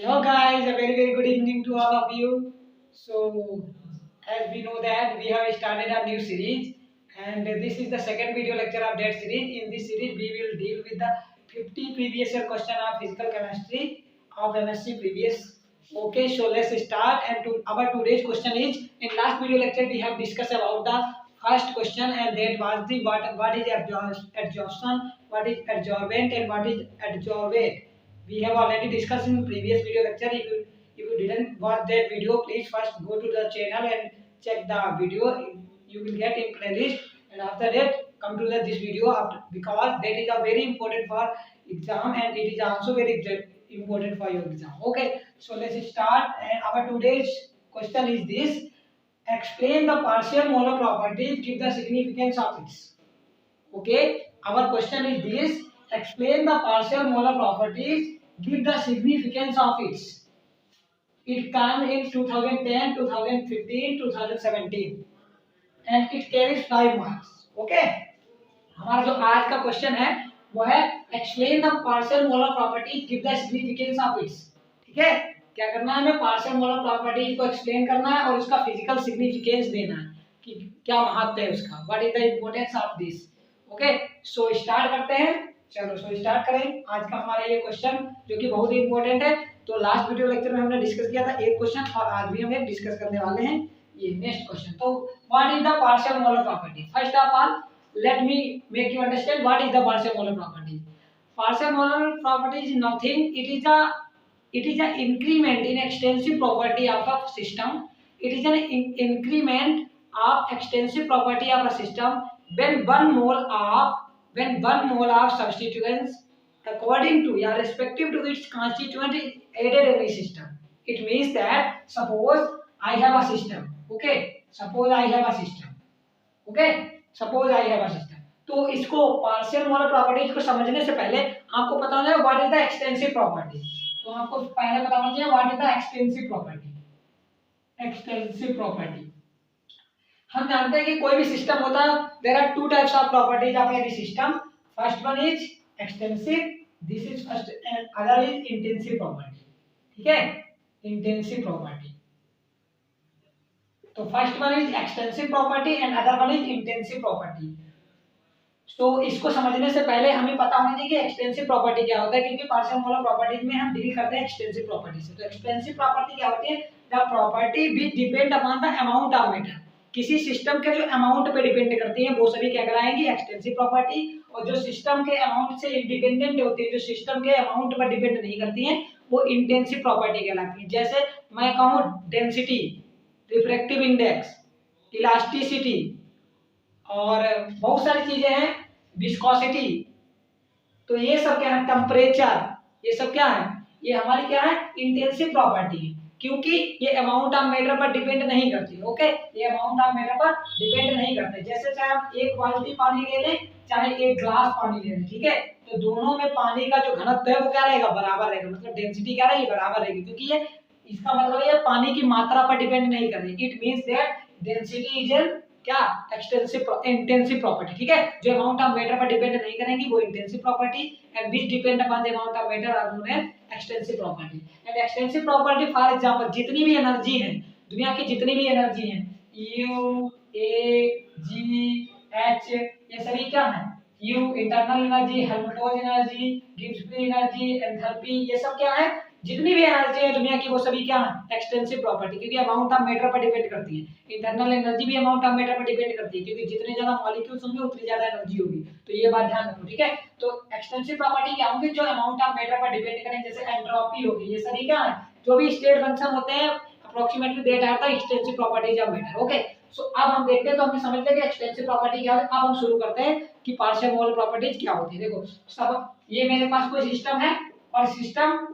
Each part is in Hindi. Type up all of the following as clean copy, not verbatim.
Hello guys, a very good evening to all of you. So as we know that we have started a new series and this is the second video lecture of that series. In this series we will deal with the 50 previous year question of physical chemistry of MSc previous. Okay, so let's start and our today's question is, in last video lecture we have discussed about the first question and that was the what is absorption, what is adsorbent and what is adsorbate. We have already discussed in previous video lecture. If you didn't watch that video, please first go to the channel and check the video. You will get in playlist, and after that come to this video because that is a very important for exam and it is also very important for your exam. Okay, so let's start. And our today's question is this: explain the partial molar properties, give the significance of its. Okay, our question is this: explain the partial molar properties, give the significance of its. It comes in 2010, 2015, 2017 and it carries 5 marks. Okay, हमारा जो आज का क्वेश्चन है वो है explain the partial molar properties, give the significance of its. ठीक है, क्या करना है, हमें पार्शियल मोलर प्रॉपर्टीज को एक्सप्लेन करना है और उसका फिजिकल सिग्निफिकेंस देना है कि क्या महत्व है उसका, what is the importance of this. Okay, so start करते हैं. चलो सो स्टार्ट करें. आज का हमारा ये क्वेश्चन जो कि बहुत ही इंपॉर्टेंट है. तो लास्ट वीडियो लेक्चर में हमने डिस्कस किया था एक क्वेश्चन और आज भी हम एक डिस्कस करने वाले हैं ये नेक्स्ट क्वेश्चन. तो what is the partial molar property. First of all let me make you understand what is the partial molar property. Partial molar property is nothing, it is a increment in extensive property of a system. It is an increment of extensive property of a system when one mole of substituents according to या respective to its constituent is added in a system. It means that suppose I have a system. Okay, suppose I have a system. Okay, suppose I have a system. तो इसको पार्शियल मोलर प्रॉपर्टीज को समझने से पहले आपको पता होना चाहिए what is the extensive property. तो आपको पहले पता होना चाहिए what is the extensive property. Extensive property हम जानते हैं कि कोई भी सिस्टम होता है, there are two types of properties of any system. First one is extensive, this is first, and other is intensive property. ठीक है, इंटेंसिव प्रॉपर्टी. तो first one is extensive property and other one is intensive property. तो इसको समझने से पहले हमें पता होना चाहिए कि एक्सटेंसिव प्रॉपर्टी क्या होता है, क्योंकि पार्शियल मोलर प्रॉपर्टीज में हम डील करते हैं एक्सटेंसिव प्रॉपर्टी से. तो एक्सटेंसिव प्रॉपर्टी क्या होती है, the property which depend upon the amount of matter. किसी सिस्टम के जो अमाउंट पे डिपेंड करती है वो सभी क्या कहलाएंगी, एक्सटेंसिव प्रॉपर्टी. और जो सिस्टम के अमाउंट से इंडिपेंडेंट होती है, जो सिस्टम के अमाउंट पर डिपेंड नहीं करती है, वो इंटेंसिव प्रॉपर्टी कहलाती है. जैसे मैं कहूँ डेंसिटी, रिफ्रैक्टिव इंडेक्स, इलास्टिसिटी और बहुत सारी चीजें हैं, विस्कोसिटी. तो ये सब क्या है, टेम्परेचर, ये सब क्या है, ये हमारी क्या है, इंटेंसिव प्रॉपर्टी है, क्योंकि ये अमाउंट ऑफ मैटर पर डिपेंड नहीं करती. ओके, ये अमाउंट ऑफ मैटर पर डिपेंड नहीं करते. जैसे चाहे हम एक बाल्टी पानी ले लें, चाहे एक ग्लास पानी ले लें, ठीक है, तो दोनों में पानी का जो घनत्व है वो क्या रहेगा, बराबर रहेगा. मतलब डेंसिटी क्या रहेगी, बराबर रहेगी, क्योंकि ये इसका मतलब ये पानी की मात्रा पर डिपेंड नहीं कर रही. It means that density is क्या, एक्सटेंसिव इंटेंसिव प्रॉपर्टी. ठीक है, जो अमाउंट ऑफ मैटर पर डिपेंड नहीं करेंगी वो intensive property, and which depend upon the amount of matter are known as extensive property. And extensive property for example जितनी भी एनर्जी है, दुनिया की जितनी भी एनर्जी है, यू ए जी एच, ये सभी क्या है, you internal energy, Helmholtz energy, Gibbs free energy, enthalpy, ये सब क्या है, जितनी भी एनर्जी है दुनिया की वो सभी क्या है, एक्सटेंसिव प्रॉपर्टी, क्योंकि अमाउंट ऑफ मैटर पर डिपेंड करती है. इंटरनल एनर्जी भी अमाउंट ऑफ मैटर पर डिपेंड करती है, क्योंकि जितने ज्यादा मॉलिक्यूल्स होंगे उतनी ज्यादा एनर्जी होगी. तो ये बात ध्यान रखो. ठीक है, तो एक्सटेंसिव प्रॉपर्टी क्या होंगी, जो अमाउंट ऑफ मैटर पर डिपेंड करें. जैसे एंट्रोपी होगी, ये सभी क्या है, जो भी स्टेट फंक्शन होते हैं approximately that are the extensive properties of matter. Okay, so अब हम देखते हैं, तो हमने समझ लिया कि एक्सटेंसिव प्रॉपर्टी क्या है. अब हम शुरू करते हैं कि पार्शियल मोलर प्रॉपर्टीज क्या होती है. देखो सब, ये मेरे पास कोई सिस्टम है और सिस्टम,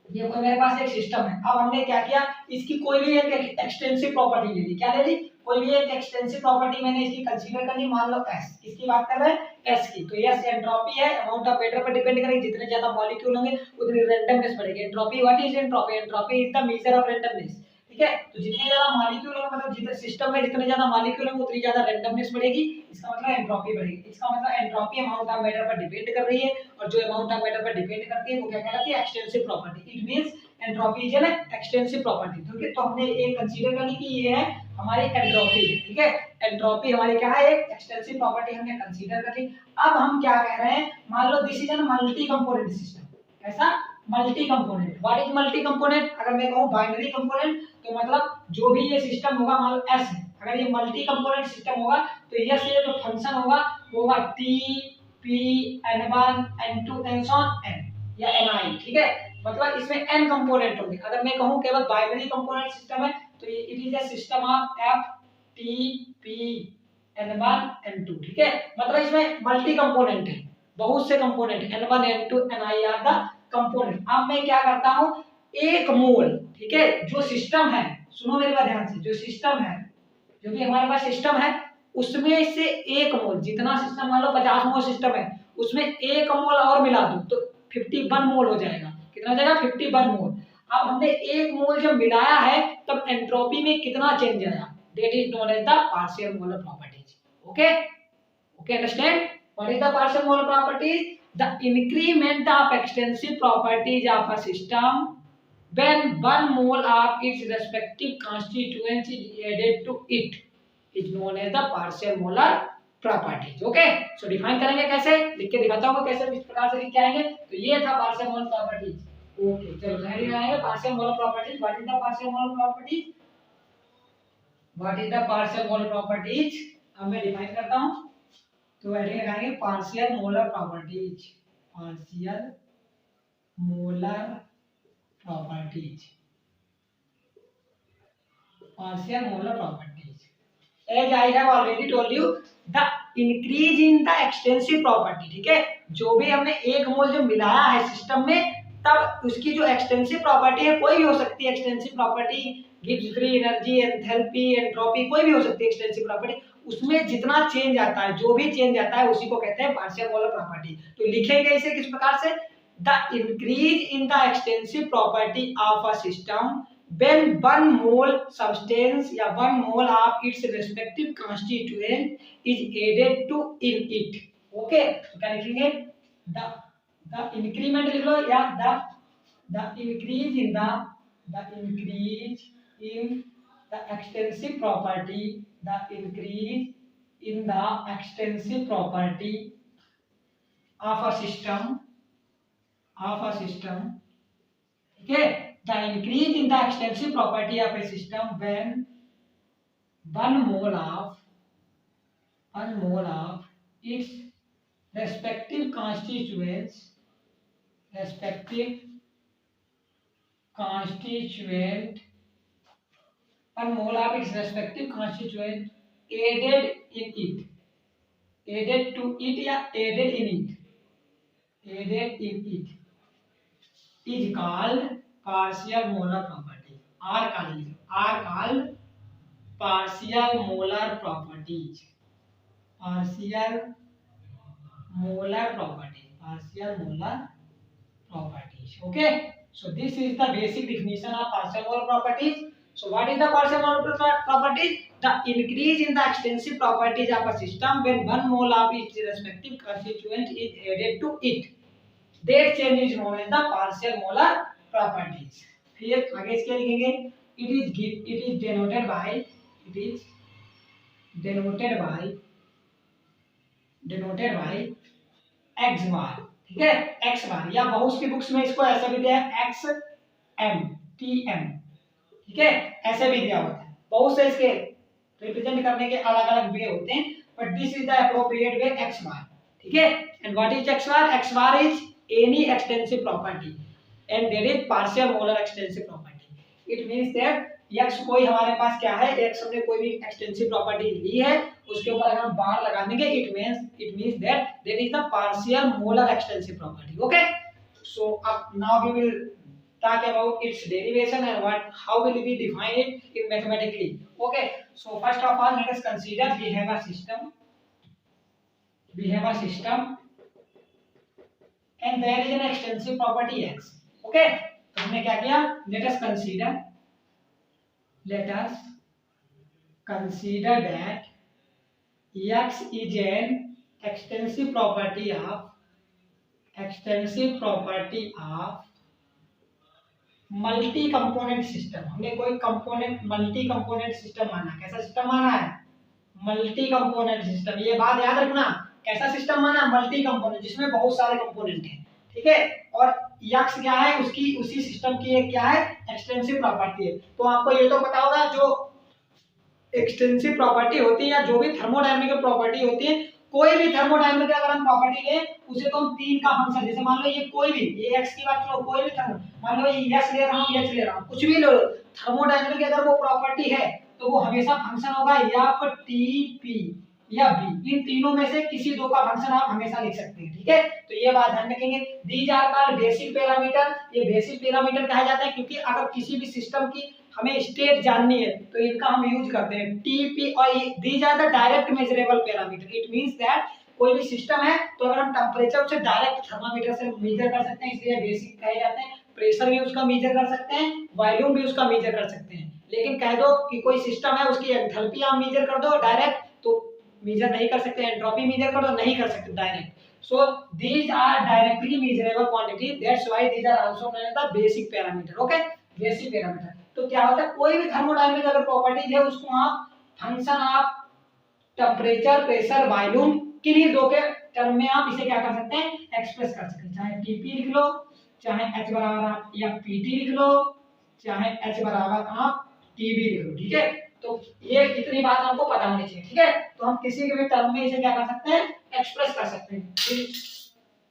ये कोई मेरे पास एक सिस्टम है. अब हमने क्या किया, इसकी कोई भी एक एक्सटेंसिव प्रॉपर्टी ले ली. क्या ले ली, कोई भी एक एक्सटेंसिव प्रॉपर्टी मैंने इसकी कंसीडर कर ली. मान लो एस, किसकी बात कर रहे हैं, एस की. तो एस एंट्रोपी है, अमाउंट ऑफ मैटर पर डिपेंड करेगी. जितने ज्यादा मॉलिक्यूल होंगे उतनी रैंडमनेस बढ़ेगी. Entropy, what is entropy, entropy is the measure of randomness. ठीक है। तो जितने ज्यादा मॉलिक्यूल होंगे, मतलब जितने सिस्टम में जितने ज्यादा मॉलिक्यूल होंगे उतनी ज्यादा रैंडमनेस बढ़ेगी, इसका मतलब एंट्रोपी बढ़ेगी। इसका मतलब एंट्रोपी अमाउंट ऑफ मैटर पर डिपेंड कर रही है, और जो अमाउंट ऑफ मैटर पर डिपेंड करती है वो क्या कहलाती है, extensive property. It means entropy is an extensive property. ठीक, तो हमने एक कंसीडर कर ली कि ये है हमारी एंट्रोपी, ठीक है। एंट्रोपी हमारी क्या है, एक एक्सटेंसिव प्रॉपर्टी हमने कंसीडर कर ली। अब हम क्या कह रहे हैं, मान लो this is an multi component system. कैसा, multi component. What is multi component, अगर मैं कहूं बाइनरी कंपोनेंट तो मतलब जो भी ये सिस्टम होगा, मान लो एस है, अगर ये मल्टी कंपोनेंट सिस्टम होगा तो यस ये जो फंक्शन होगा वो होगा T P n1 n2 n या ni, ठीक है। मतलब इसमें n कंपोनेंट होंगे। अगर मैं कहूं केवल बाइनरी कंपोनेंट सिस्टम है तो ये it is a system of f t p n1 n2, ठीक है। मतलब इसमें मल्टी कंपोनेंट है, बहुत से component n1 n2 ni are the component. अब मैं क्या करता हूं, एक मोल, ठीक है, जो सिस्टम है, सुनो मेरी बात ध्यान से, जो सिस्टम है, जो भी हमारे पास सिस्टम है उसमें से एक मोल, जितना सिस्टम मान लो 50 मोल सिस्टम है, उसमें एक मोल और मिला दूं तो 51 मोल हो जाएगा। कितना हो जाएगा, 51 मोल। अब हमने एक मोल जब मिलाया है तब एंट्रोपी में कितना चेंज आया, that is known as the partial molar properties. Okay, okay, understand what is the partial molar properties, the increment of extensive properties of a system when one mole of its respective constituents is added to it is known as the partial molar properties। Okay, so define करेंगे कैसे, लिख के दिखाता हूं कैसे इस प्रकार से लिख के आएंगे। तो ये था पार्शियल मोलर प्रॉपर्टीज। ओके, चलो हेडिंग आएगा partial molar properties. What is the partial molar properties, what is the partial molar properties, अब मैं डिफाइन करता हूं। तो हेडिंग लगाएंगे partial molar properties, partial molar properties, partial molar properties. As I have already told you, the increase in the extensive property, ठीक है, जो भी हमने एक मोल जो मिलाया है सिस्टम में तब उसकी जो एक्सटेंसिव प्रॉपर्टी है, कोई भी हो सकती है extensive property, Gibbs free energy, enthalpy, entropy, कोई भी हो सकती है एक्सटेंसिव प्रॉपर्टी, उसमें जितना चेंज आता है, जो भी चेंज आता है उसी को कहते हैं पार्शियल मोलर प्रॉपर्टी। तो लिखेंगे इसे किस प्रकार से, the increase in the extensive property of a system when one mole substance या one mole of its respective constituent is added to in it। okay, तो क्या लिखेंगे, the increment लिख लो, या the increase in the increase in the extensive property, the increase in the extensive property of a system, okay, the increase in the extensive property of a system when one mole of its respective constituent one mole of its respective constituent added in it, added to it या added in it, added in it is called partial molar property। are called partial molar properties, partial molar properties। okay, so this is the basic definition of partial molar properties। so what is the partial molar properties, the increase in the extensive properties of a system when one mole of its respective constituent is added to it, that change is known as the partial molar properties। फिर आगे इसके लिखेंगे, it is denoted by x bar, ठीक है, x बार, या बहुत सी बुक्स में इसको ऐसे भी दिया है x m t m, ठीक है, ऐसे भी दिया होता है। बहुत से इसके रिप्रेजेंट करने के अलग अलग वे होते हैं, but this is the appropriate way x बार, ठीक है। And what is x bar, x bar is any extensive property and there is partial molar extensive property। it means that x कोई हमारे पास क्या है, x हमने कोई भी एक्सटेंसिव प्रॉपर्टी ली है, उसके ऊपर अगर हम बार लगा देंगे it means that there is the partial molar extensive property। okay, so now we will talk about its derivation and how will we define it in mathematically। okay, so first of all let us consider we have a system and there is an extensive property x। okay, तो हमने क्या किया, let us consider let us consider that x is an extensive property of multi component system. हमने कोई कंपोनेंट मल्टी कंपोनेंट सिस्टम माना। कैसा सिस्टम माना है? Multi component system. ये बात याद रखना, कैसा सिस्टम माना? मल्टी कंपोनेंट, जिसमें बहुत सारे कंपोनेंट हैं, ठीक है। और यक्स क्या है? उसकी उसी सिस्टम की एक क्या है? एक्सटेंसिव प्रॉपर्टी है। तो आपको ये तो पता होगा, जो एक्सटेंसिव प्रॉपर्टी होती है या जो भी थर्मोडायनामिकल प्रॉपर्टी होती है, कोई भी थर्मोडायनामिकल अगर हम प्रॉपर्टी लें, उसे तो हम तीन का फंक्शन, जैसे मान लो ये कोई भी, ये एक्स की बात करो, कोई भी थर्मो, मान लो ये एस ले रहा हूँ, एच ले रहा हूँ, कुछ भी लो, थर्मोडायनामिक की अगर वो प्रॉपर्टी है तो वो हमेशा फंक्शन होगा एफ टी पी या बी। इन तीनों में से किसी दो का फंक्शन आप हमेशा लिख सकते हैं, ठीक है। तो ये बात ध्यान रखेंगे। These are called basic parameter. ये बेसिक पैरामीटर कहा जाता है क्योंकि अगर किसी भी सिस्टम की हमें स्टेट जाननी है तो इनका हम यूज करते हैं, टीपी। और these are the direct measurable parameter. It means that कोई भी सिस्टम है तो अगर हम टेम्परेचर से डायरेक्ट थर्मामीटर से मेजर कर सकते हैं, इसलिए बेसिक कहे जाते हैं। प्रेशर भी उसका मेजर कर सकते हैं, वॉल्यूम भी उसका मेजर कर सकते हैं। लेकिन कह दो कि कोई सिस्टम है, उसकी एंथैल्पी आप मेजर कर दो डायरेक्ट, तो मेजर नहीं कर सकते। एंट्रोपी मेजर कर दो, नहीं कर सकते direct. So these are directly measurable quantity, that's why these are also known as the basic parameter. Okay, basic parameter. तो क्या होता है, कोई भी थर्मोडायनामिक अगर प्रॉपर्टीज है उसको आप फंक्शन आप टेम्परेचर, प्रेशर, वॉल्यूम, किन्हीं दो के टर्म में आप इसे क्या कर सकते हैं? एक्सप्रेस कर सकते हैं। चाहे टीपी लिख लो, चाहे एच बराबर आप या पीटी लिख लो, चाहे एच बराबर आप टीबी लिख लो, ठीक है। तो ये इतनी बात आपको पता होनी चाहिए, ठीक है। तो हम किसी के भी टर्म में इसे क्या कर सकते हैं? एक्सप्रेस कर सकते हैं।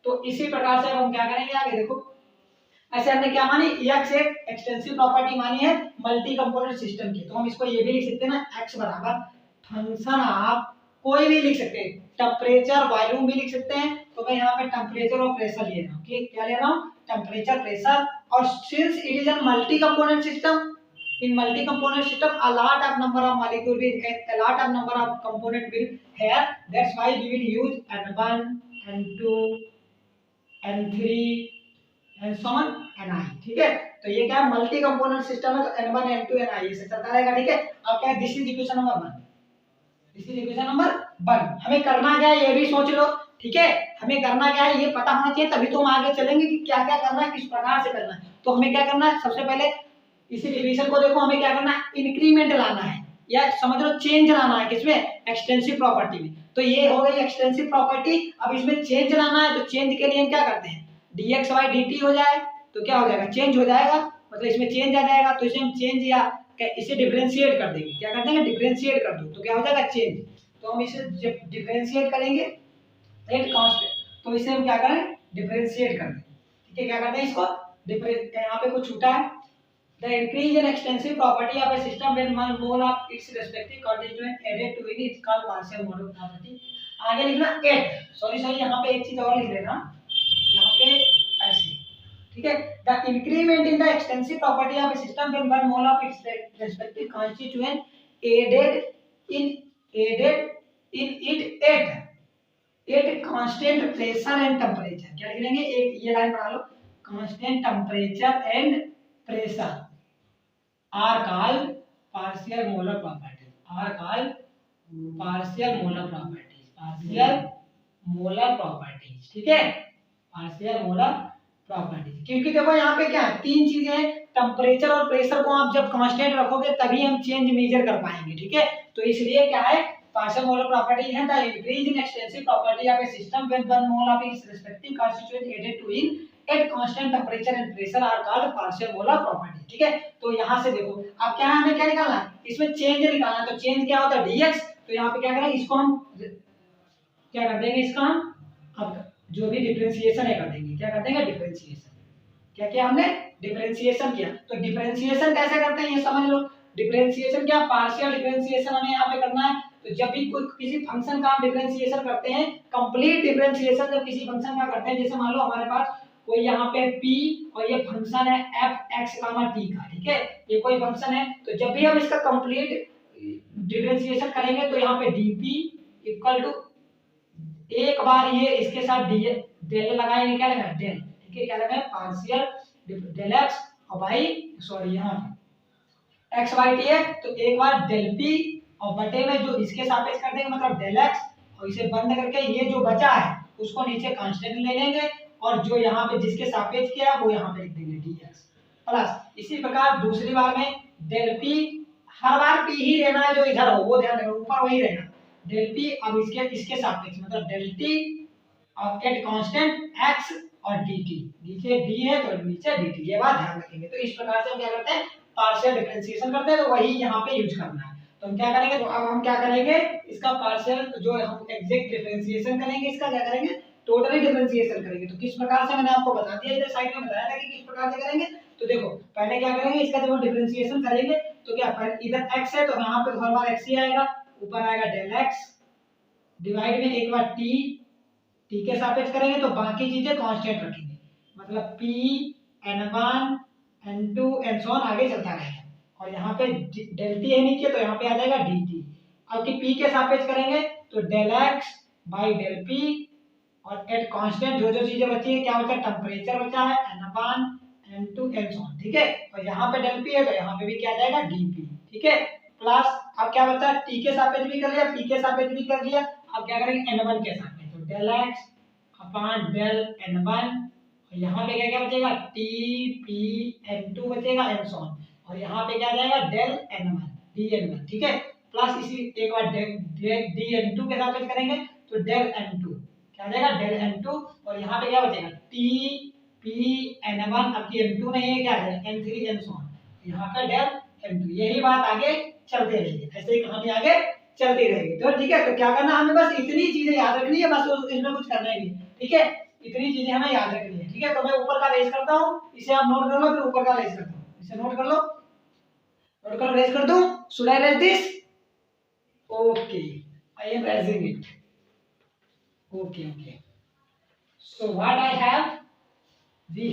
तो इसी प्रकार से हम क्या करेंगे आगे, देखो ऐसे हमने क्या मानी, एक्स एक एक्सटेंसिव प्रॉपर्टी मानी है मल्टी कंपोनेंट सिस्टम की। तो हम इसको ये भी लिख सकते हैं ना, एक्स बराबर फंक्शन आप कोई भी लिख सकते हैं, टेम्परेचर, वॉल्यूम भी लिख सकते हैं। तो मैं यहाँ पे टेम्परेचर और प्रेशर ले रहा हूँ, क्या ले रहा हूँ? Temperature, pressure. और since it is an multi component system, in multi component system a lot of number of molecule will a lot of number of component will here, that's why we will use n1 n2 n3 and so on ni, ठीक है। तो ये क्या है? मल्टी कंपोनेंट सिस्टम है, तो n1 n2 ni ये सब चलता रहेगा, ठीक है। अब क्या है? This is equation number 1, this is equation number 1। हमें करना क्या है ये भी सोच लो, ठीक है। हमें करना क्या है ये पता होना चाहिए, तभी तो हम आगे चलेंगे कि क्या क्या करना है, किस प्रकार से करना है। तो हमें क्या करना है? सबसे पहले इसी रिलेशन को देखो, हमें क्या करना है? इंक्रीमेंट लाना है, या समझ लो चेंज लाना है। किसमें? एक्सटेंसिव प्रॉपर्टी में। तो ये हो गई एक्सटेंसिव प्रॉपर्टी। अब इसमें चेंज लाना है, तो चेंज के लिए हम क्या करते हैं? dx by dt हो जाए तो क्या हो जाएगा? चेंज हो जाएगा, मतलब इसमें चेंज आ जाएगा। तो इसे हम चेंज या इसे डिफरेंशिएट कर देंगे। क्या कर देंगे? डिफरेंशिएट कर दो, तो क्या हो जाएगा? चेंज। तो हम इसे जब डिफरेंशिएट करेंगे एट कांस्टेंट, तो इसे हम क्या करें? डिफरेंशिएट कर दें, ठीक है। क्या करते हैं इसको? डिफरेंस, यहाँ पे कुछ छूटा है। The increase in extensive property of a system when one mole of its respective constituent added to it is called partial mole property। आगे लिखना 8, सॉरी यहाँ पे एक चीज और लिख लेना, यहाँ पे ऐसे, ठीक है। The increment in the extensive property of a system when one mole of its respective constituent added in it at constant pressure and temperature। क्या लिख लेंगे? एक ये लाइन पढ़ा लो, constant temperature and pressure are called partial molar properties, are called partial molar properties, partial molar properties, ठीक है। पार्शियल मोलर प्रॉपर्टीज, क्योंकि देखो यहाँ पे क्या है? तीन चीजें हैं। टेम्परेचर और प्रेशर को आप जब कांस्टेंट रखोगे तभी हम चेंज मेजर कर पाएंगे, ठीक है। तो इसलिए क्या है? पार्शियल मोलर प्रॉपर्टीज है the increase in extensive property of a system when one mole of its respective constituent added to in at constant temperature and pressure are called partial molar property, ठीक है। तो यहाँ से देखो अब क्या है? हमें क्या निकालना है? इसमें चेंज निकालना है। तो चेंज क्या होता है? dx। तो यहाँ पे क्या करें? इसको हम क्या कर देंगे? इसका हम अब जो भी डिफरेंशिएशन है कर देंगे। क्या कर देंगे? डिफरेंशिएशन। क्या किया हमने? डिफरेंशिएशन किया। तो डिफरेंशिएशन कैसे करते हैं ये समझ लो। डिफरेंशिएशन क्या? पार्शियल डिफरेंशिएशन हमें यहाँ पे करना है। तो जब भी कोई किसी फंक्शन का हम डिफरेंशिएशन करते हैं, कंप्लीट डिफरेंशिएशन जब किसी फंक्शन का करते हैं, जैसे मान लो हमारे पास कोई यहाँ पे p और ये फंक्शन है f(x, t) का, ठीक है। ये कोई फंक्शन है, तो जब भी हम इसका कंप्लीट डिफरेंशिएशन करेंगे तो यहाँ पे dp इक्वल टू एक बार ये इसके साथ डेल लगाएंगे, क्या लगाए? डेल, ठीक है। क्या लगाए? पार्शियल डेल x और बाई, सॉरी यहाँ एक्स बाई टी है, तो एक बार डेल पी और बटे में जो इसके सापेक्ष कर देंगे मतलब डेल एक्स, और इसे बंद करके ये जो बचा है उसको नीचे कांस्टेंट ले लेंगे और जो यहाँ पे जिसके सापेक्ष किया वो यहाँ पे लिख देंगे डी एक्स प्लस इसी प्रकार दूसरी बार में डेल पी, हर बार पी ही रहना है जो इधर हो वो ध्यान रखना, ऊपर वही रहेगा डेल पी, अब इसके सापेक्ष मतलब डेल टी और एट कांस्टेंट एक्स और dt, नीचे d है तो नीचे dt, ये बात ध्यान रखेंगे। तो इस प्रकार से हम क्या करते हैं पार्शियल डिफरेंशिएशन करते हैं, तो वही यहाँ पे यूज करना है। तो हम क्या करेंगे, तो अब हम क्या करेंगे इसका पार्शियल जो हम एग्जैक्ट डिफरेंशिएशन करेंगे, इसका क्या करेंगे टोटली डिफरेंशिएशन करेंगे। तो किस प्रकार से मैंने आपको बता दिया, इधर साइड में बताया था कि किस प्रकार से करेंगे। तो देखो पहले क्या करेंगे, इसका जब हम डिफरेंशिएशन करेंगे तो क्या पहले इधर x है तो यहाँ पे हर बार x ही आएगा, ऊपर आएगा डेल x डिवाइड में एक बार t, t के सापेक्ष करेंगे तो बाकी चीजें कांस्टेंट रखेंगे, मतलब p n1 n2 and so on आगे चलता रहेगा। और यहाँ पे डेल टी है नीचे तो यहाँ पे आ जाएगा dt। अब कि p के सापेक्ष करेंगे तो del x by del p और एट कांस्टेंट जो जो चीजें बची है क्या बचा, टेम्परेचर बचा है n1 n2 and so on, ठीक है। और यहाँ पे डेल p है तो यहाँ पे भी क्या आ जाएगा dp, ठीक है। प्लस अब क्या बचा, t के सापेक्ष भी कर लिया, p के सापेक्ष भी कर लिया, अब क्या करेंगे n1 के सापेक्ष, तो del x upon del n1, और यहाँ पे क्या क्या बचेगा t p n2 बचेगा एंड सो ऑन, और यहाँ पे क्या आ जाएगा डेल n1 dn1, ठीक है। प्लस इसी एक बार dn2 के सापेक्ष करेंगे तो डेल n2 क्या आ जाएगा डेल n2, और यहाँ पे क्या बचेगा t p n1, अब की n2 नहीं है क्या है n3 एंड सो ऑन, यहाँ का डेल n2। यही बात आगे चलते रहेगी, ऐसे ही कहानी आगे चलती रहेगी। तो ठीक है, तो क्या करना हमें बस इतनी चीजें याद रखनी है, बस इसमें कुछ करना ही नहीं, ठीक है। इतनी चीजें हमें याद रखनी है, ठीक है। तो मैं ऊपर का रेज करता हूँ, इसे आप नोट कर लो, फिर ऊपर का रेज करता हूँ, इसे नोट कर लो, नोट कर रेज कर दूं, should I raise this, okay I am raising it, okay okay. So what I have, we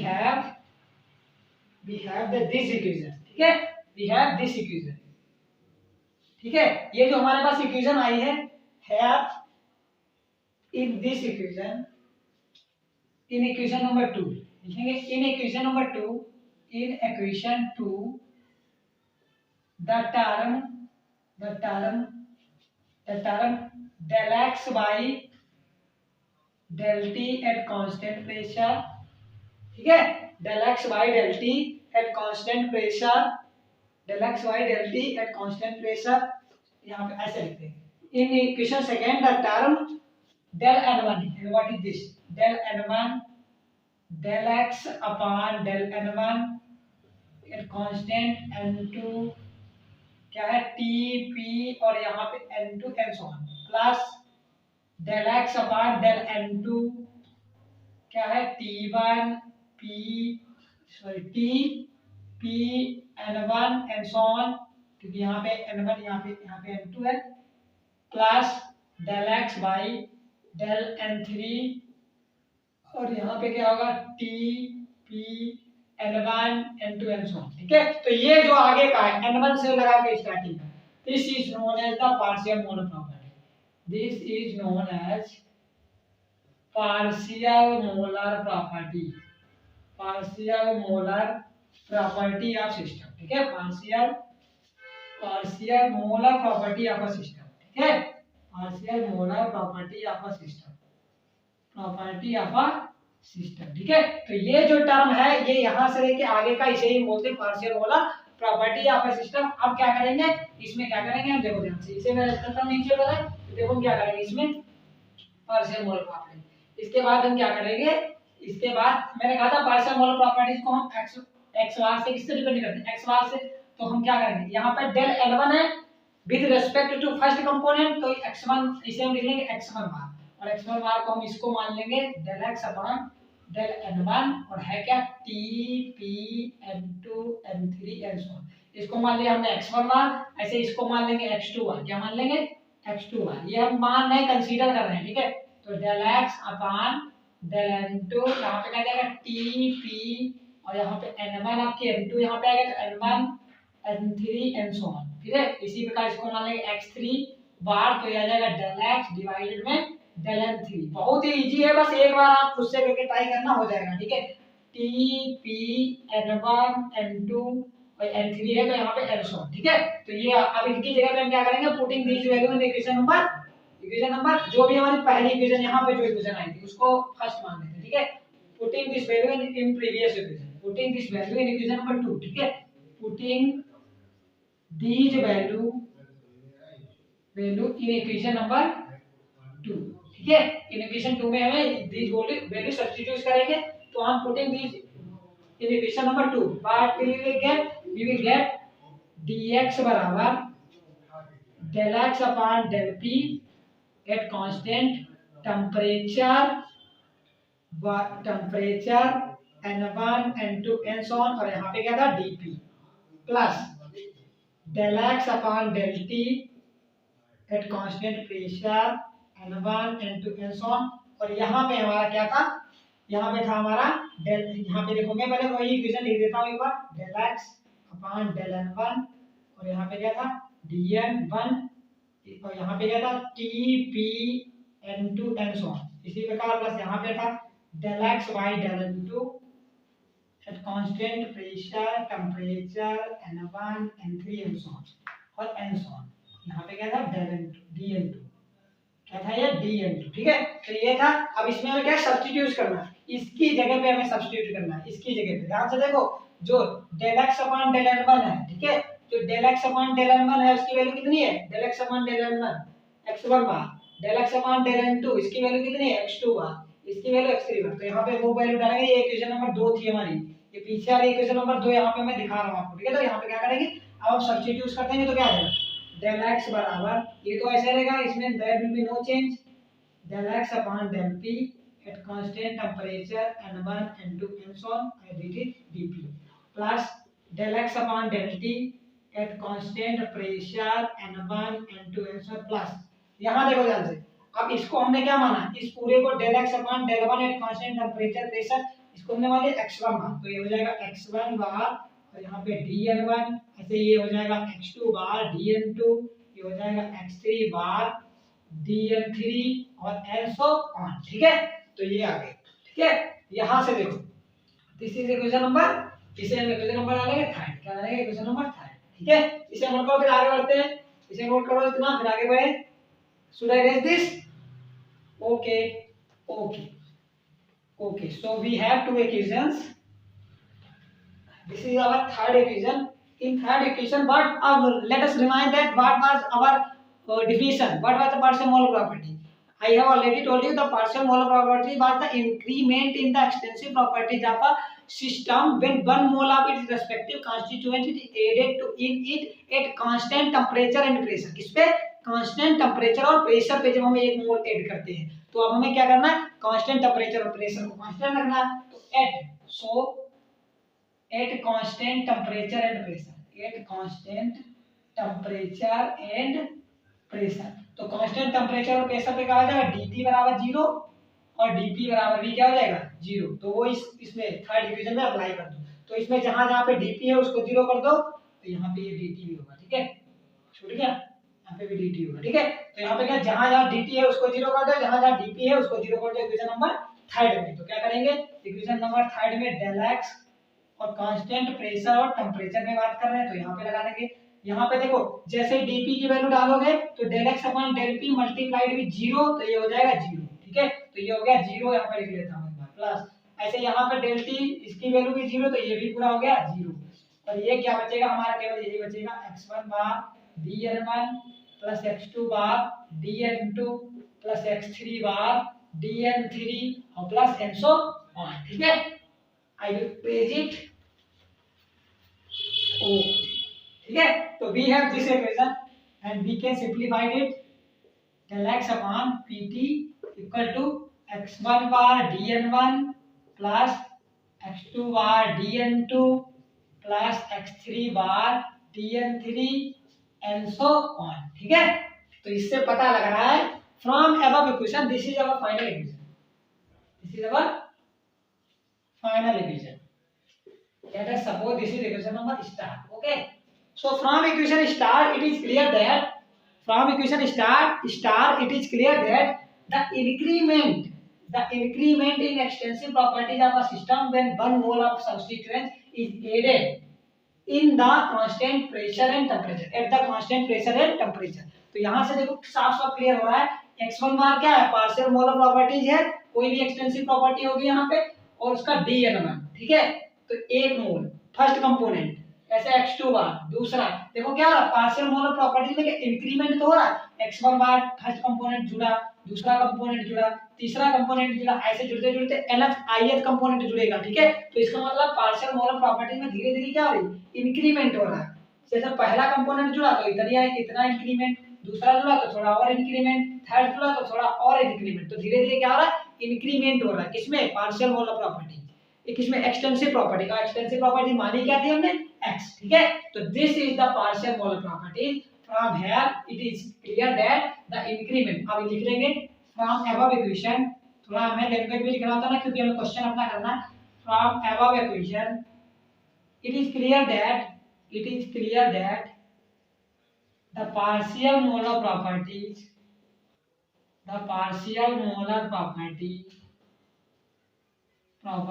have the this equation, ठीक है, we have this equation, ठीक है। ये जो हमारे पास इक्वेशन आई है have in this equation, in equation number 2 लिखेंगे, in equation number 2, in equation 2 the term del x by del t at constant pressure, ठीक है, del x by del t at constant pressure, del x by del t at constant pressure, यहाँ पे ऐसे लिखते हैं। In equation second the term del n1, and what is this del n1 del x upon del n1 at constant n2 क्या है t p और यहाँ पे n2 and so on, plus del x upon del n2 क्या है t1 p sorry t p n1 and so on, क्योंकि यहाँ पे n1 यहाँ पे n2 है, plus del x by del n3 और यहाँ पे क्या होगा t p n1 n2 and so on, ठीक है। तो ये जो आगे का है n1 से लगा के स्टार्टिंग है, this is known as the partial molar property, this is known as partial molar property, partial molar property of system, ठीक है, partial molar property of a system, ठीक है, partial molar property of a system, property of a system, ठीक है। तो ये जो टर्म है ये यहाँ से लेके आगे का इसे ही बोलते हैं partial molar property of a system. अब क्या करेंगे इसमें, क्या करेंगे हम देखो ध्यान से, इसे मैं करता हूं नीचे वाला, देखो क्या करेंगे इसमें पार्शियल मोलर प्रॉपर्टी, इसके बाद हम क्या करेंगे, इसके बाद मैंने कहा था पार्शियल मोलर प्रॉपर्टीज को हम x बार से किससे डिपेंड करते हैं, x बार से, तो हम क्या करेंगे यहाँ पर डेल n1 है with respect to first component, तो x1 इसे हम लिख लेंगे x1 बार, और x1 बार को हम इसको मान लेंगे del x upon del n1, और है क्या t p n2 n3 and so on, इसको मान लिया हमने x1 बार, ऐसे इसको मान लेंगे x2 बार, क्या मान लेंगे x2 बार, ये हम मान नहीं कंसीडर कर रहे हैं, ठीक है। तो del x upon del n2 यहाँ पे क्या जाएगा t p और यहाँ पे n1 आपकी n2 यहाँ पे आएगा तो n1 n3 and so on, ठीक है। इसी प्रकार इसको मान लेंगे x3 बार, तो ये आ जाएगा डेल x डिवाइडेड में डेल n3, बहुत ही इजी है, बस एक बार आप खुद से करके ट्राई करना हो जाएगा, ठीक है। t p n1 n2 और N3 है तो यहाँ पे N so, ठीक है। तो ये अब इनकी जगह पे हम क्या करेंगे, putting this value in equation number जो भी हमारी पहली इक्वेशन यहाँ पे जो इक्वेशन आई थी उसको फर्स्ट मान लेते हैं, ठीक है। Putting this value in previous equation, putting this value in equation number 2, ठीक है। Putting these value in equation number 2, ठीक है। इन इक्वेशन 2 में हमें these वैल्यू सब्स्टिट्यूट करेंगे, तो हम putting these in equation number 2 what we will get dx बराबर del x upon del p at constant temperature n1 n2 and so on, और यहाँ पे क्या था dp plus del x upon del t at constant pressure n1 n2 and so on, और यहाँ पे हमारा क्या था, यहाँ पे था हमारा डेल, यहाँ पे देखो मैं पहले वही इक्वेशन लिख देता हूँ एक बार, del x upon del n1 और यहाँ पे क्या था dn1 और यहाँ पे क्या था tp n2 and so on, इसी प्रकार प्लस यहाँ पे था del x by del n2 at constant pressure temperature n1 n3 and so on और and so on, यहाँ पे क्या था del n2 dn2, क्या था ये dn2, ठीक है। तो ये था, अब इसमें हमें क्या सब्स्टिट्यूट करना है, इसकी जगह पे हमें सब्स्टिट्यूट करना है, इसकी जगह पे ध्यान से देखो, जो del x upon del n1 है, ठीक है, जो del x upon del n1 है उसकी वैल्यू कितनी है, del x upon del n1 x1 बार, del x upon del n2 इसकी वैल्यू कितनी है x2 बार, इसकी वैल्यू x3 बार। तो यहाँ पे वो वैल्यू डालेंगे, ये इक्वेशन नंबर 2 थी हमारी, ये पीछे वाली इक्वेशन नंबर 2 यहाँ पे मैं दिखा रहा हूँ आपको, ठीक है। तो यहाँ पे क्या करेंगे, अब हम सब्स्टिट्यूट करते हैं तो क्या आएगा del x बराबर, ये तो ऐसे रहेगा, इसमें there will be no change, del x upon del p at constant temperature n1 n2 and so on, I did it dp plus del x upon del t at constant pressure n1 n2 and so on plus, यहाँ देखो ध्यान से, अब इसको हमने क्या माना, इस पूरे को del x upon del 1 at constant temperature pressure इसको हमने मान लिया x1 बार, तो ये हो जाएगा x1 बार और यहाँ पे dn1, ऐसे ये हो जाएगा x2 बार dn2, ये हो जाएगा x3 बार dn3 और and so on, ठीक है। तो ये आ गए, ठीक है। यहाँ से देखो दिस इज इक्वेशन नंबर, इसे हम इक्वेशन नंबर डालेंगे थर्ड, क्या डालेंगे इक्वेशन नंबर थर्ड, ठीक है। इसे नोट करो, फिर आगे बढ़ते हैं, इसे नोट करो इतना, फिर आगे बढ़े। Should I raise this? Okay okay okay, so we have two equations, this is our third equation. In third equation, let us remind that what was our definition, what was the partial molar property. I have already told you the partial molar property was the increment in the extensive properties of a system when one mole of its respective constituent is added to in it at constant temperature and pressure. किस पे? constant temperature और pressure पे जब हम एक मोल ऐड करते हैं, तो अब हमें क्या करना है, constant temperature और pressure को constant रखना है, तो at constant temperature and pressure, at constant temperature and pressure, तो constant temperature और pressure पे क्या हो जाएगा, dt बराबर 0 और dp बराबर भी क्या हो जाएगा 0, तो वो इसमें थर्ड इक्वेशन में अप्लाई कर दो, तो इसमें जहां जहां पे dp है उसको 0 कर दो, तो यहाँ पे ये dt भी होगा, ठीक है, छूट गया, यहाँ पे भी dt होगा, ठीक है। तो यहाँ पे क्या, जहां जहां dt है उसको 0 कर दो, जहां जहां dp है उसको 0 कर दो इक्वेशन नंबर थर्ड में। तो क्या करेंगे, इक्वेशन नंबर थर्ड में del x और कांस्टेंट प्रेशर और टेम्परेचर में बात कर रहे हैं, तो यहाँ पे लगा देंगे, यहाँ पे देखो जैसे dp की वैल्यू डालोगे तो del x upon del p multiplied with 0, तो ये हो जाएगा 0, ठीक है, तो ये हो गया 0, यहाँ पे लिख लेता हूँ एक बार, प्लस ऐसे यहाँ पे del t इसकी वैल्यू भी 0, तो ये भी पूरा हो गया 0, और ये क्या बचेगा हमारा, केवल यही बचेगा x1 बार dn1 प्लस x2 बार dn2 प्लस x3 बार dn3 और प्लस and so on, ठीक है। I will page it. Okay, ठीक है। तो we have this equation and we can simplify it. Del x upon pt equal to x1 bar dn1 plus x2 bar dn2 plus x3 bar dn3 and so on, ठीक है। तो इससे पता लग रहा है from above equation this is our final equation, this is our final equation. Let us suppose this is equation number star, okay. So from equation star it is clear that it is clear that the increment in extensive properties of a system when one mole of substituent is added in the constant pressure and temperature, at the constant pressure and temperature. तो यहाँ से देखो साफ साफ क्लियर हो रहा है, x1 बार क्या है, पार्शियल मोलर प्रॉपर्टीज है, कोई भी एक्सटेंसिव प्रॉपर्टी होगी यहाँ पे, और उसका DN1, ठीक है। तो 1 मोल फर्स्ट कंपोनेंट, ऐसे x2 बार दूसरा, देखो क्या हो रहा है, पार्शियल मोलर प्रॉपर्टीज में इंक्रीमेंट तो हो रहा है, x1 बार फर्स्ट कंपोनेंट जुड़ा, दूसरा कंपोनेंट जुड़ा, तीसरा कंपोनेंट जुड़ा, ऐसे जुड़ते जुड़ते nth ith कंपोनेंट जुड़ेगा, ठीक है। तो इसका मतलब पार्शियल मोलर प्रॉपर्टी में धीरे धीरे क्या हो रही है, इंक्रीमेंट हो रहा है। जैसे पहला कंपोनेंट जुड़ा तो इतना इंक्रीमेंट, दूसरा जुड़ा तो थोड़ा और इंक्रीमेंट, थर्ड जुड़ा तो थोड़ा और इंक्रीमेंट, तो धीरे धीरे क्या हो रहा है, इंक्रीमेंट हो रहा है, किसमें, पार्शियल मोलर प्रॉपर्टी, किसमें, एक्सटेंसिव प्रॉपर्टी का। एक्सटेंसिव प्रॉपर्टी मानी क्या थी हमने, x, ठीक है। तो this is the partial molar property, from here it is clear that the increment, अब लिख लेंगे फ्रॉम अबव इक्वेशन, थोड़ा हमें लैंग्वेज में लिखना होता है ना, क्योंकि हमें क्वेश्चन अपना करना है। From above equation it is clear that the partial molar properties, the partial molar property of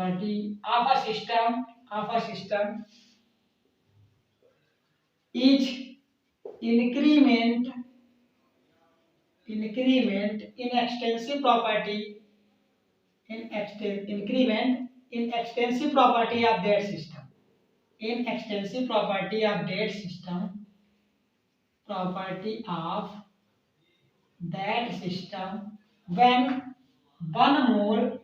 a system is increment in extensive property, increment in extensive property of that system, in extensive property of that system, property of that system, when one mole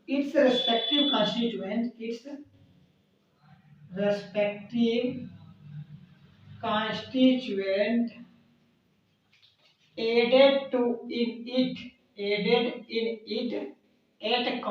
its respective constituent added in it at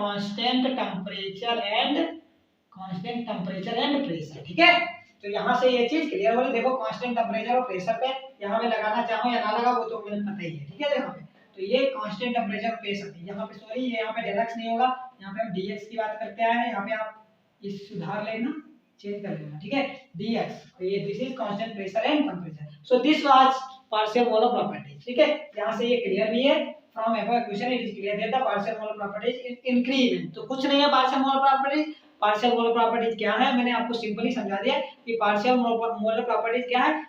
constant temperature and pressure, ठीक है। तो यहाँ से ये चीज क्लियर हो गई, देखो कांस्टेंट टेम्परेचर और प्रेशर पे यहाँ पे लगाना चाहो या ना लगा वो तो मुझे पता ही है, ठीक है। यहाँ पे तो ये कांस्टेंट टेम्परेचर और प्रेशर, यहाँ पे सॉरी ये यहाँ पे डेलक्स नहीं होगा, यहाँ पे हम dx की बात करते हैं, यहाँ पे आप इस सुधार लेना, चेंज कर लेना, ठीक है, dx। तो ये this is constant pressure and temperature, so this was partial molar property, ठीक है। यहाँ से ये क्लियर भी है, from above equation it is clear that the partial molar properties increment, तो कुछ नहीं है partial molar properties. Partial molar properties क्या है, मैंने आपको सिंपली समझा दिया कि पार्शियल मोलर प्रॉपर्टीज क्या है,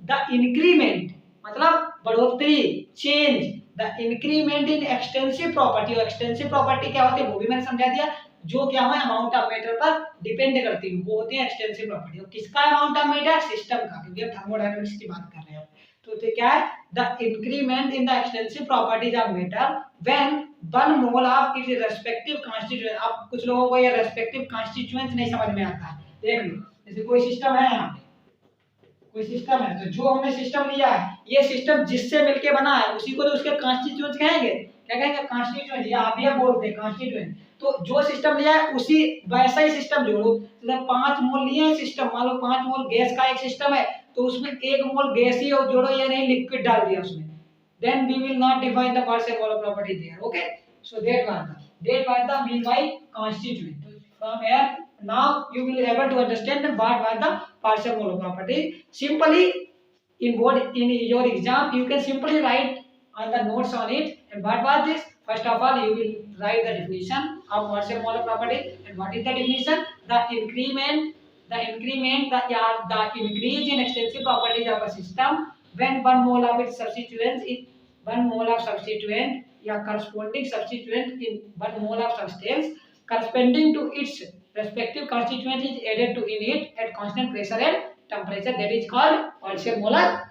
द इंक्रीमेंट मतलब बढ़ोतरी, change, the increment in extensive property, और एक्सटेंसिव प्रॉपर्टी क्या होती है वो भी मैंने समझा दिया, जो क्या है अमाउंट ऑफ मैटर पर डिपेंड करती है, वो होती है एक्सटेंसिव प्रॉपर्टी। और किसका अमाउंट ऑफ मैटर, सिस्टम का, क्योंकि हम थर्मोडायनामिक्स की बात कर रहे हैं। तो क्या है, the increment in the extensive properties of matter when one mole of it's respective constituent. अब कुछ लोगों को ये रेस्पेक्टिव कांस्टीट्यूएंट नहीं समझ में आता है, देख लो जैसे कोई सिस्टम है, यहाँ पे कोई सिस्टम है, तो जो हमने सिस्टम लिया है, ये सिस्टम जिससे मिलके बना है उसी को तो उसके कांस्टीट्यूएंट्स कहेंगे, क्या कहेंगे, कांस्टीट्यूएंट, या आप ये बोलते हैं कांस्टीट्यूएंट। तो जो सिस्टम लिया है उसी वैसा ही सिस्टम जोड़ो, मतलब 5 मोल लिए हैं सिस्टम, मान लो 5 मोल गैस का एक सिस्टम है, तो उसमें 1 मोल गैस ही और जोड़ो, ये नहीं लिक्विड डाल दिया उसमें, then we will not define the partial molar property there, okay। So that was the mean by constituent. From here now you will able to understand what was the partial molar property. Simply in your exam you can simply write on the notes on it, and what was this, first of all you will write the definition of partial molar property, and what is the definition, the increase in extensive properties of a system when one mole of its substituents in 1 mole of substituent या corresponding substituent in 1 mole of substance corresponding to its respective constituent is added to in it at constant pressure and temperature, that is called partial molar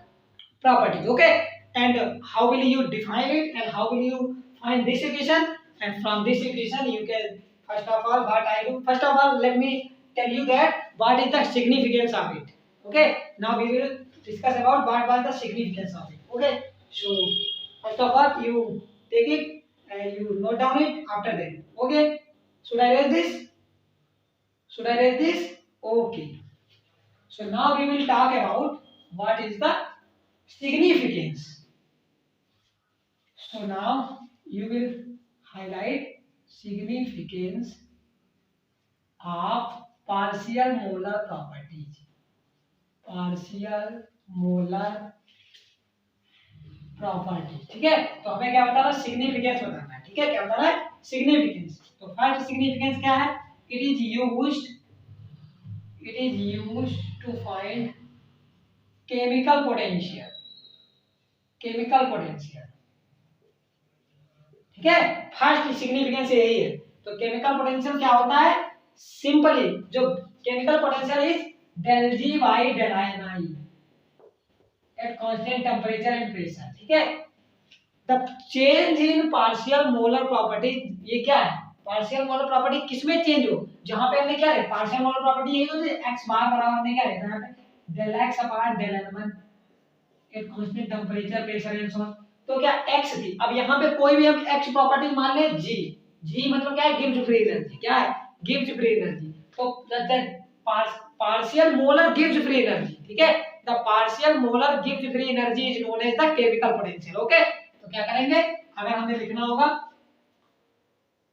properties, okay। And how will you define it, and how will you find this equation, and from this equation you can, first of all what I do, first of all let me tell you that what is the significance of it, okay। Now we will discuss about what was the significance of it, okay। So first of all you take it and you note down it after that, okay। Should I raise this, okay। So now we will talk about what is the significance. So now you will highlight significance of partial molar properties, partial molar property, ठीक है। तो हमें क्या बताना है, सिग्निफिकेंस बताना है, ठीक है। क्या बताना है, सिग्निफिकेंस। तो फर्स्ट सिग्निफिकेंस क्या है, it is used to find chemical potential, ठीक है। फर्स्ट सिग्निफिकेंस यही है। तो केमिकल पोटेंशियल क्या होता है, सिंपली जो chemical potential is del G by del Ni at constant temperature and pressure, ठीक है। The change in partial molar property, ये क्या है, पार्शियल मोलर प्रॉपर्टी किसमें चेंज हो, जहां पे हमने क्या है पार्शियल मोलर प्रॉपर्टी यही होती है x बार बराबर हमने क्या है यहां पे del x upon del n1 at constant temperature pressure and so on. तो क्या x थी, अब यहां पे कोई भी हम x प्रॉपर्टी मान ले g मतलब क्या है, गिव्स फ्री एनर्जी, क्या है, गिव्स फ्री एनर्जी। तो पार्शियल मोलर गिव्स फ्री एनर्जी, ठीक है। द पार्शियल मोलर गिव्स free energy is known as the chemical potential, okay. तो क्या करेंगे, अगर हमें लिखना होगा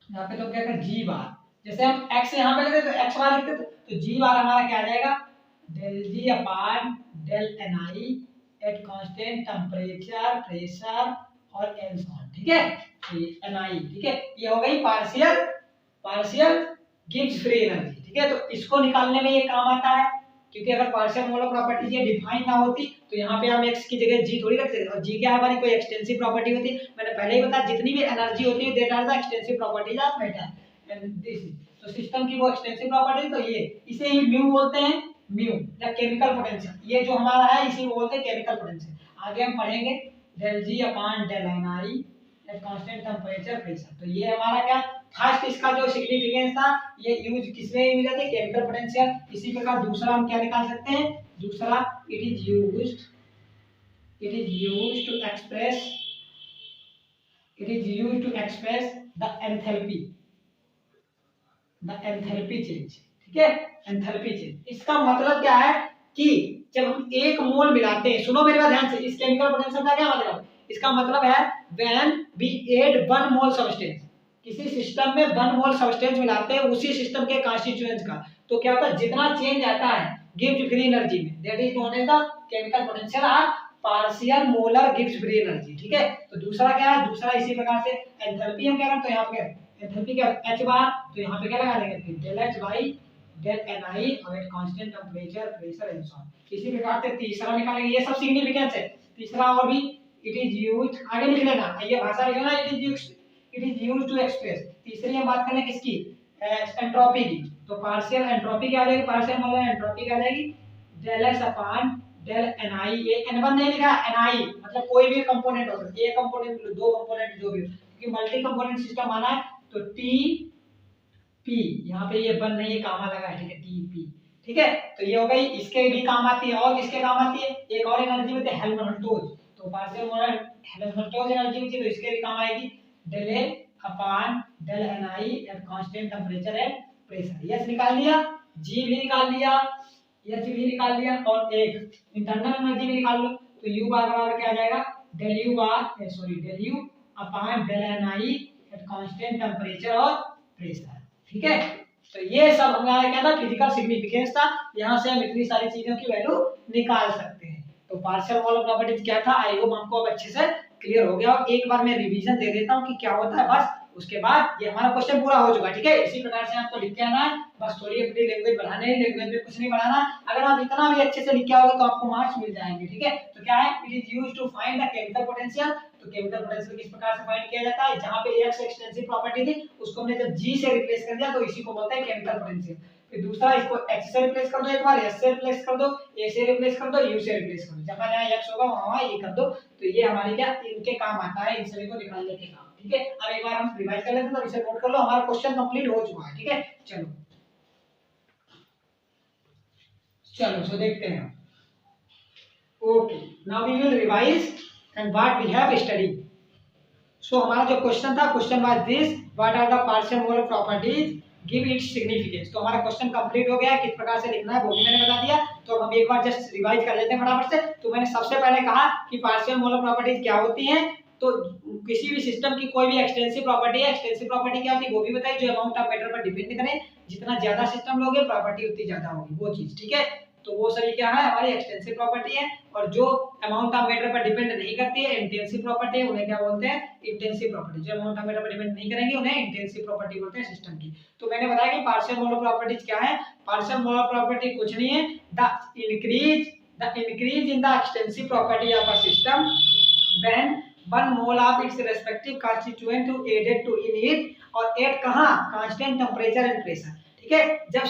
यहाँ पे तो क्या कर g बार, जैसे हम x यहाँ पे लेते तो x बार लिखते तो g बार हमारा क्या आ जाएगा del g upon del ni at constant temperature pressure और एंड सो ऑन, ठीक है। तो ये ni, ठीक है, ये हो गई पार्शियल गिव्स फ्री एनर्जी, ठीक है। तो इसको निकालने में ये काम आता है, क्योंकि अगर पार्शियल मोलर प्रॉपर्टी ये डिफाइन ना होती तो यहाँ पे हम x की जगह g थोड़ी रखते थे, और g क्या है हमारी कोई एक्सटेंसिव प्रॉपर्टी होती है। मैंने पहले ही बताया जितनी भी एनर्जी होती है that are the extensive properties of matter and this, तो सिस्टम की वो एक्सटेंसिव प्रॉपर्टी, तो ये इसे ही म्यू बोलते हैं, म्यू या केमिकल पोटेंशियल, ये जो हमारा है इसी को बोलते हैं केमिकल पोटेंशियल। आगे हम पढ़ेंगे del G upon del Ni at constant temperature pressure. तो ये हमारा क्या फर्स्ट इसका जो सिग्निफिकेंस था ये यूज किसमें यूज होता है, केमिकल पोटेंशियल। इसी प्रकार दूसरा हम क्या निकाल सकते हैं, दूसरा it is used to express the enthalpy change, ठीक है, एंथैल्पी चेंज। इसका मतलब क्या है कि जब हम एक मोल मिलाते हैं, सुनो मेरे बात ध्यान से, इस केमिकल पोटेंशियल का क्या मतलब, इसका मतलब है when we add 1 mole substance, किसी सिस्टम में 1 मोल सब्सटेंस मिलाते हैं उसी सिस्टम के कॉन्स्टिट्यूएंट्स का, तो क्या होता है जितना चेंज आता है गिव्स फ्री एनर्जी में, that is known as the chemical potential और पार्शियल मोलर गिव्स फ्री एनर्जी, ठीक है। तो दूसरा क्या है, दूसरा इसी प्रकार से एंथैल्पी हम क्या करते हैं, यहाँ पे एंथैल्पी क्या h बार, तो यहाँ पे क्या लगा देंगे del h by del ni at constant temperature pressure and so on. इसी प्रकार से तीसरा निकालेंगे, ये सब सिग्निफिकेंस है। तीसरा और भी इट इज यूज्ड, आगे लिख लेना, ये भाषा लिख लेना, it is used to express. तीसरी हम बात करें किसकी, एंट्रोपी की। तो पार्शियल एंट्रोपी क्या आ जाएगी, पार्शियल मोलर एंट्रोपी क्या आ जाएगी del s upon del ni, ये n1 नहीं लिखा, ni मतलब कोई भी कंपोनेंट हो सकता है, एक कंपोनेंट दो कंपोनेंट जो भी हो, क्योंकि मल्टी कंपोनेंट सिस्टम आना है तो Tp, यहाँ पे ये बन नहीं है कामा लगा है, ठीक है, Tp, ठीक है। तो ये हो गई, इसके भी काम आती है, और किसके काम आती है, एक और एनर्जी होती है हेल्महोल्ट्ज़। तो पार्शियल मोलर हेल्महोल्ट्ज़ एनर्जी होती है, तो इसके भी काम आएगी del a upon del ni at constant temperature and pressure. Yes निकाल लिया, g भी निकाल लिया, यस भी निकाल लिया, और एक इंटरनल एनर्जी भी निकाल लो। तो u बार बराबर क्या आ जाएगा del u upon del ni at constant temperature और प्रेशर, ठीक है। तो ये सब हमारा क्या था, फिजिकल सिग्निफिकेंस था। यहाँ से हम इतनी सारी चीजों की वैल्यू निकाल सकते हैं। तो पार्शियल मोलर प्रॉपर्टीज क्या था, आई होप हमको अब अच्छे से क्लियर हो गया। और एक बार मैं रिवीजन दे देता हूँ कि क्या होता है, बस उसके बाद ये हमारा क्वेश्चन पूरा हो चुका है, ठीक है। इसी प्रकार से आपको लिख के आना है, बस थोड़ी अपनी लैंग्वेज बढ़ाने है, लैंग्वेज में कुछ नहीं बढ़ाना। अगर आप इतना भी अच्छे से लिख के आओगे तो आपको मार्क्स मिल जाएंगे, ठीक है। तो क्या है, it is used to find the chemical potential. तो केमिकल पोटेंशियल किस प्रकार से फाइंड किया जाता है, जहां पे x एक्सटेंसिव प्रॉपर्टी थी उसको हमने जब g से रिप्लेस कर दिया तो इसी को बोलते हैं केमिकल पोटेंशियल। फिर दूसरा, इसको h से रिप्लेस कर दो, एक बार s से रिप्लेस कर दो, a से रिप्लेस कर दो, u से रिप्लेस कर दो, जहां जहां x होगा वहां ये कर दो। तो ये हमारे क्या इनके काम आता है, इन सभी को निकालने के काम, ठीक है। अब एक बार हम रिवाइज कर लेते हैं, तो इसे नोट कर लो, हमारा क्वेश्चन कंप्लीट हो चुका है, ठीक है। चलो सो देखते हैं। Okay, now we will revise and what we have studied. So हमारा जो क्वेश्चन था, question was this, what are the partial molar properties, give its significance. तो हमारा क्वेश्चन कंप्लीट हो गया है, किस प्रकार से लिखना है वो भी मैंने बता दिया। तो हम एक बार जस्ट रिवाइज कर लेते हैं फटाफट से। तो मैंने सबसे पहले कहा कि पार्शियल मोलर प्रॉपर्टीज क्या होती हैं। तो किसी भी सिस्टम की कोई भी एक्सटेंसिव प्रॉपर्टी है, एक्सटेंसिव प्रॉपर्टी क्या होती है वो भी बताई, जो अमाउंट ऑफ मैटर पर डिपेंड करे, जितना ज्यादा सिस्टम लोगे प्रॉपर्टी उतनी ज्यादा होगी, वो चीज, ठीक है। तो वो सभी क्या है, हमारी एक्सटेंसिव प्रॉपर्टी है। और जो अमाउंट ऑफ मैटर पर डिपेंड नहीं करती है, इंटेंसिव प्रॉपर्टी है, उन्हें क्या बोलते हैं, इंटेंसिव प्रॉपर्टी। जो अमाउंट ऑफ मैटर पर डिपेंड नहीं करेंगे उन्हें इंटेंसिव प्रॉपर्टी बोलते हैं सिस्टम की। तो मैंने बताया कि पार्शियल मोलर प्रॉपर्टीज क्या है। पार्शियल मोलर प्रॉपर्टी कुछ नहीं है, the increase in the extensive property of a system when one mole of its respective constituent to added to in it और एट कहाँ, कांस्टेंट टेम्परेचर एंड प्रेशर। ठीक है, जब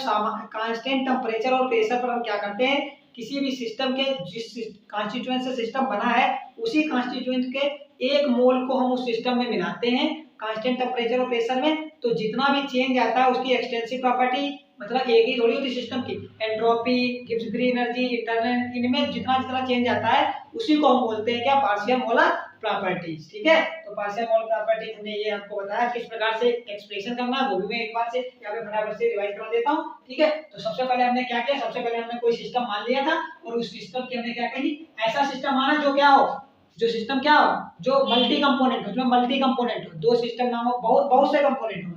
कांस्टेंट टेम्परेचर और प्रेशर पर हम क्या करते हैं, किसी भी सिस्टम के जिस कॉन्स्टिट्यूएंट से सिस्टम बना है उसी कॉन्स्टिट्यूएंट के एक मोल को हम उस सिस्टम में मिलाते हैं कांस्टेंट टेम्परेचर और प्रेशर में, तो जितना भी चेंज आता है उसकी एक्सटेंसिव प्रॉपर्टी मतलब एक ही थोड़ी होती सिस्टम की, entropy, Gibbs free energy, internal, इनमें जितना जितना चेंज आता है उसी को हम बोलते हैं क्या, पार्शियल मोलर प्रॉपर्टीज। ठीक है, तो पार्शियल मोलर प्रॉपर्टी हमने ये आपको बताया किस प्रकार से एक्सप्रेशन करना है, वो भी मैं एक बार से यहाँ पे फटाफट से रिवाइज करा देता हूँ। ठीक है, तो सबसे पहले हमने क्या किया, सबसे पहले हमने कोई सिस्टम मान लिया था और उस सिस्टम की हमने क्या कही, ऐसा सिस्टम माना जो क्या हो, जो सिस्टम क्या हो, जो मल्टी कंपोनेंट हो, जो मल्टी कंपोनेंट हो, दो सिस्टम नाम हो, बहुत से कंपोनेंट हो।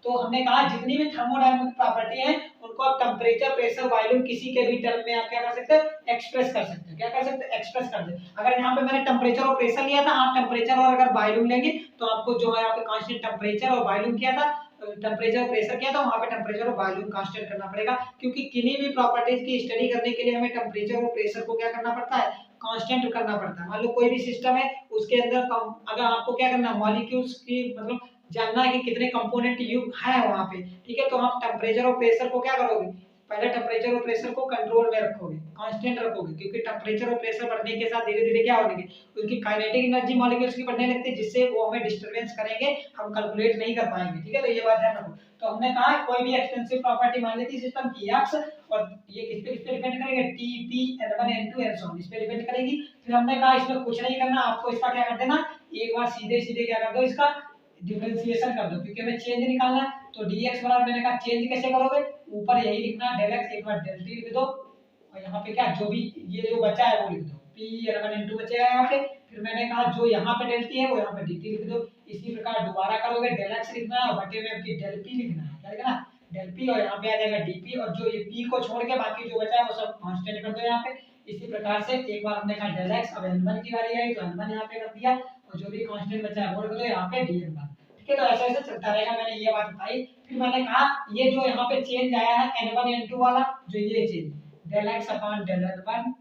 तो हमने कहा जितनी भी थर्मोडायनामिक प्रॉपर्टी है उनको आप टेम्परेचर, प्रेशर, वॉल्यूम किसी के भी टर्म में आप क्या कर सकते हैं, एक्सप्रेस कर सकते हैं। क्या कर सकते हैं, एक्सप्रेस कर दे। अगर यहाँ पे मैंने टेम्परेचर और प्रेशर लिया था, आप टेम्परेचर और अगर वॉल्यूम लेंगे तो आपको जो है यहाँ पे कांस्टेंट टेम्परेचर और वॉल्यूम किया था, टेम्परेचर और प्रेशर किया था, वहाँ पे टेम्परेचर और वॉल्यूम कांस्टेंट करना पड़ेगा, क्योंकि किन्हीं भी प्रॉपर्टीज की स्टडी करने के लिए हमें टेम्परेचर और प्रेशर को क्या करना पड़ता है, कांस्टेंट करना पड़ता है। मान लो कोई भी सिस्टम है उसके अंदर अगर आपको क्या करना है, मॉलिक्यूल्स की मतलब जानना है कि कितने कंपोनेंट है वहां पे। ठीक है, तो आप टेम्परेचर और प्रेशर को क्या करोगे, पहले टेम्परेचर और प्रेशर को कंट्रोल में रखोगे, कांस्टेंट रखोगे, क्योंकि टेम्परेचर और प्रेशर बढ़ने के साथ धीरे धीरे क्या होने उनकी काइनेटिक एनर्जी मॉलिक्यूल्स की बढ़ने लगती है, जिससे वो हमें डिस्टरबेंस करेंगे, हम कैलकुलेट नहीं कर पाएंगे। ठीक है, तो ये बात ध्यान रखो। तो हमने कहा कोई भी एक्सटेंसिव प्रॉपर्टी मान ली थी सिस्टम की एक्स, और ये किस पे डिपेंड करेगा, T P n1 n2 n so इस पे डिपेंड करेगी। फिर हमने कहा इसमें कुछ नहीं करना, आपको इसका क्या कर देना, एक बार सीधे सीधे क्या कर दो, इसका डिफरेंशिएशन कर दो, क्योंकि हमें चेंज निकालना है। तो dx बराबर मैंने कहा चेंज कैसे करोगे, ऊपर यही लिखना है del x, एक बार del t लिख दो और यहाँ पे क्या जो भी ये जो बचा है वो लिख दो, p n1 n2 बचेगा यहाँ पे। फिर मैंने कहा जो यहाँ पे del t है वो यहाँ पे dt लिख दो। इसी प्रकार दोबारा करोगे del x लिखना है और बटे में आपकी del p लिखना है, क्या लिखना है, del p, और यहाँ पे आ जाएगा dp, और जो ये p को छोड़ के बाकी जो बचा है वो सब कांस्टेंट कर दो यहाँ पे। इसी प्रकार से एक बार हमने कहा del x, अब n1 की बारी आई तो n1 यहाँ पे कर दिया और जो भी कांस्टेंट बचा है वो रख दो यहाँ पे dn1। ठीक है, तो ऐसे ऐसे चलता रहेगा, मैंने ये बात बताई। फिर मैंने कहा ये जो यहाँ पे चेंज आया है n1 n2 वाला, जो ये change del x upon del n1,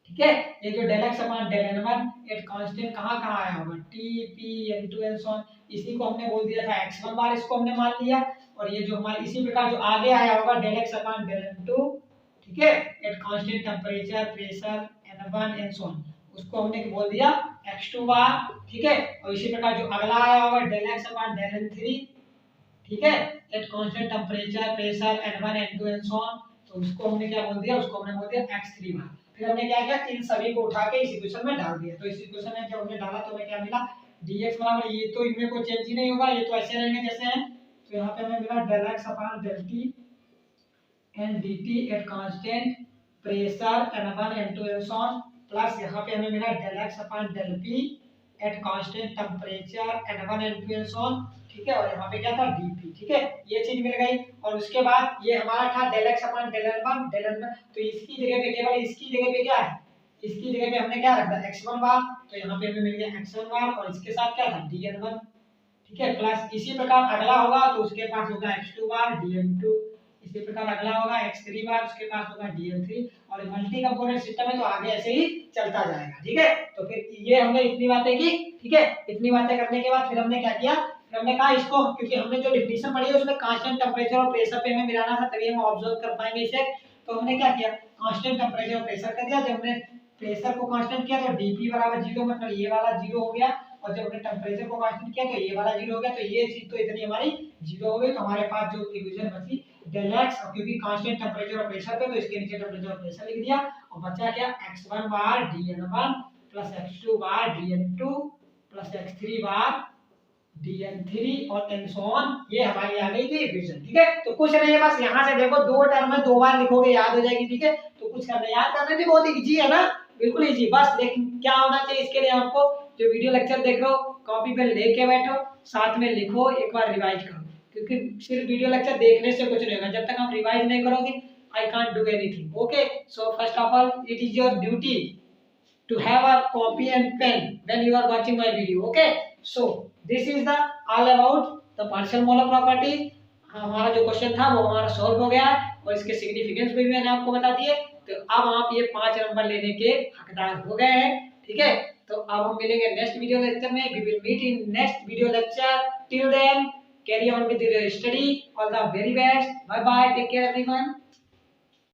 ठीक है, ये जो del x upon del n1 एक कांस्टेंट कहाँ कहाँ आया होगा, t p n2 and so on, इसी को हमने बोल दिया था x1 बार, इसको हमने मान लिया। और ये जो हमारे इसी प्रकार जो आगे आया होगा del x upon del n2, ठीक है, eight constant temperature, pressure n1 and so on, उसको हमने बोल दिया x2 बार। ठीक है, और इसी प्रकार जो अगला आया होगा del x upon del n3, ठीक है, eight constant temperature, pressure n1 n2 and so on, तो उसको हमने क्या बोल दिया, उसको हमने बोल दिया x3 बार। फिर हमने क्या किया, इन सभी को उठा के इस इक्वेशन में डाल दिया। तो इस इक्वेशन में जब हमने डाला तो हमें क्या मिला, dx बराबर, ये तो इनमें कोई चेंज ही नहीं होगा, ये तो ऐसे रहेंगे जैसे हैं। तो यहाँ पे हमें मिला del x upon del t and dt at constant pressure n1 n2 and so on, plus यहाँ पे हमें मिला del x upon del p at constant temperature n1 n2 and so on। ठीक है, और यहाँ पे क्या था dp। ठीक है, ये चीज मिल गई। और उसके बाद ये हमारा था del x upon del n1, तो इसकी जगह पे केवल इसकी जगह पे क्या है, इसकी जगह पे हमने क्या रखा x1 बार, तो यहाँ पे हमें मिल गया x1 बार और इसके साथ क्या था dn1। ठीक है, प्लस इसी प्रकार अगला होगा तो उसके पास होगा x2 बार dn2, इसी प्रकार अगला होगा x3 बार, उसके पास होगा dn3, और मल्टी कंपोनेंट सिस्टम है तो आगे ऐसे ही चलता जाएगा। ठीक है, तो फिर ये हमने इतनी बातें की। ठीक है, इतनी बातें करने के बाद फिर हमने क्या किया, फिर हमने कहा इसको, क्योंकि हमने जो डेफिनेशन पढ़ी है उसमें कांस्टेंट टेम्परेचर और प्रेशर पे हमें मिलाना था, तभी हम ऑब्जर्व कर पाएंगे इसे। तो हमने क्या किया, कांस्टेंट टेम्परेचर और प्रेशर कर दिया। जब हमने प्रेशर को कांस्टेंट किया तो dp बराबर 0, मतलब ये वाला 0 हो गया, और जब हमने टेम्परेचर को कांस्टेंट किया तो ये वाला 0 हो गया। तो ये चीज तो इतनी हमारी 0 हो गई। तो हमारे पास जो इक्वेशन बची del x, और क्योंकि कांस्टेंट टेम्परेचर और प्रेशर पे तो इसके नीचे टेम्परेचर और प्रेशर लिख दिया, और बचा क्या x1 बार dn1 प्लस x2 बार dn2 प्लस x3 बार dn3 और एंड सो ऑन। ये हमारी आ गई थी इक्वेशन। ठीक है, तो कुछ नहीं है, बस यहाँ से देखो दो टर्म में दो बार लिखोगे याद हो जाएगी। ठीक है, तो कुछ करना, याद करना भी बहुत इजी है ना, बिल्कुल इजी। बस लेकिन क्या होना चाहिए इसके लिए, आपको जो वीडियो लेक्चर देख रहे हो कॉपी पे लेके बैठो, साथ में लिखो, एक बार रिवाइज करो, क्योंकि सिर्फ वीडियो लेक्चर देखने से कुछ नहीं होगा, जब तक आप रिवाइज नहीं करोगे I can't do anything. Okay, so first of all it is your duty to have a copy and pen when you are watching my video. Okay, so this is the all about the partial molar property. हमारा जो क्वेश्चन था वो हमारा सॉल्व हो गया है और इसके सिग्निफिकेंस भी मैंने आपको बता दिए। तो अब आप ये 5 नंबर लेने के हकदार हो गए हैं। ठीक है, तो अब हम मिलेंगे नेक्स्ट वीडियो लेक्चर में। We will meet in next video lecture. Till then, carry on with your study. All the very best. Bye bye. Take care everyone.